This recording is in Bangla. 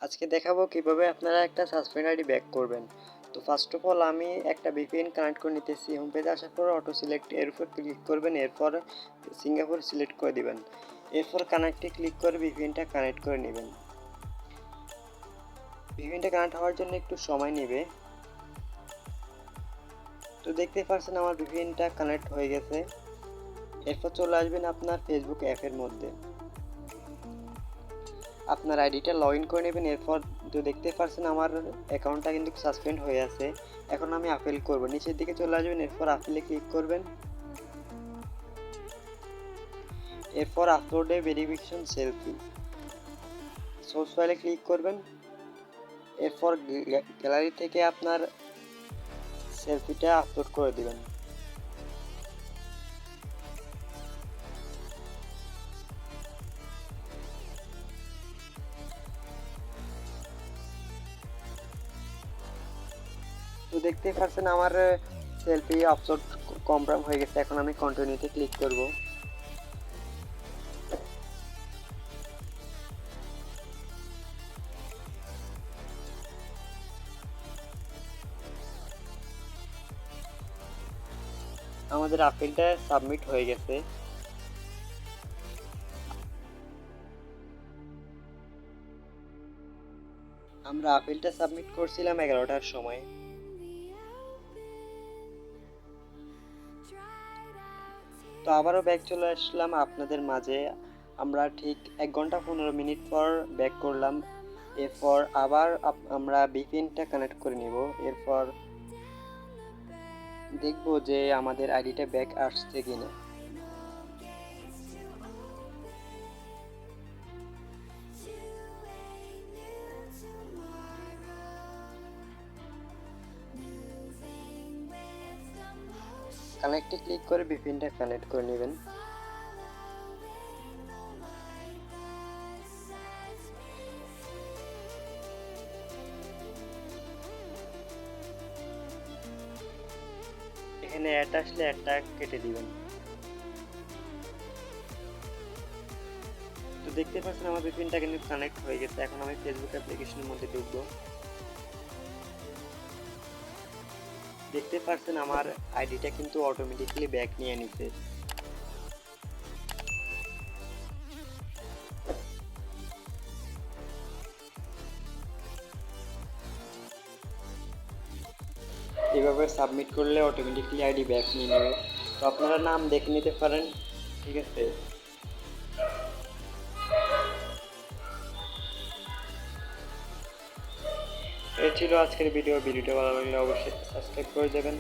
আজকে দেখাবো কিভাবে আপনারা একটা সাসপেন্ড আইডি ব্যাক করবেন। তো ফার্স্ট অফ অল আমি একটা ভিপিএন কানেক্ট করে নিতেছি। হোম পেজে আসার পর অটো সিলেক্ট এর উপর ক্লিক করবেন, এরপর সিঙ্গাপুর সিলেক্ট করে দিবেন। এরপর কানেক্টে ক্লিক করে ভিপিএনটা কানেক্ট করে নেবেন। ভিপিএনটা কানেক্ট হওয়ার জন্য একটু সময় নেবে। তো দেখতে পাচ্ছেন আমার ভিপিএনটা কানেক্ট হয়ে গেছে। এরপর চলে আসবেন আপনার ফেসবুক অ্যাপের মধ্যে, আপনার আইডিটা লগ ইন করে নেবেন। এরপর তো দেখতে পাচ্ছেন আমার অ্যাকাউন্টটা কিন্তু সাসপেন্ড হয়ে আছে। এখন আমি আপিল করব, নিচের দিকে চলে আসবেন, এরপর আপিলে ক্লিক করবেন। এরপর আপলোডে ভেরিফিকেশন সেলফি সোর্স ফাইলে ক্লিক করবেন। এরপর গ্যালারি থেকে আপনার সেলফিটা আপলোড করে দিবেন। তো দেখতেই পাচ্ছেন আমার সেলফি আপলোড কনফার্ম হয়ে গেছে। এখন আমি কন্টিনিউতে ক্লিক করব। আমাদের আপিলটা সাবমিট হয়ে গেছে। আমরা আপিলটা সাবমিট করছিলাম 11টার সময়। তো আবারও ব্যাক চলে আসলাম আপনাদের মাঝে। আমরা ঠিক 1 ঘন্টা 15 মিনিট পর ব্যাক করলাম। এরপর আবার আমরা ভিপিএনটা কানেক্ট করে নিব। এরপর দেখব যে আমাদের আইডিটা ব্যাক আসছে কিনা। কানেক্টে ক্লিক করে ভিপিএনটা কানেক্ট করে নেবেন। এখানে অ্যাড আসলে অ্যাডটা কেটে দিবেন। তো দেখতে পাচ্ছেন আমার ভিপিএনটা কিন্তু কানেক্ট হয়ে গেছে। এখন আমি ফেসবুক অ্যাপ্লিকেশনের মধ্যে ঢুকবো। দেখতে পাচ্ছেন আমার আইডিটা কিন্তু অটোমেটিক্যালি ব্যাক নিয়ে নিছে। এভাবে সাবমিট করলে অটোমেটিক্যালি আইডি ব্যাক নিয়ে নেবে। তো আপনারা নাম দেখে নিতে পারেন, ঠিক আছে। এই ছিল আজকের ভিডিওটা ভালো লাগলে অবশ্যই সাবস্ক্রাইব করে দেবেন।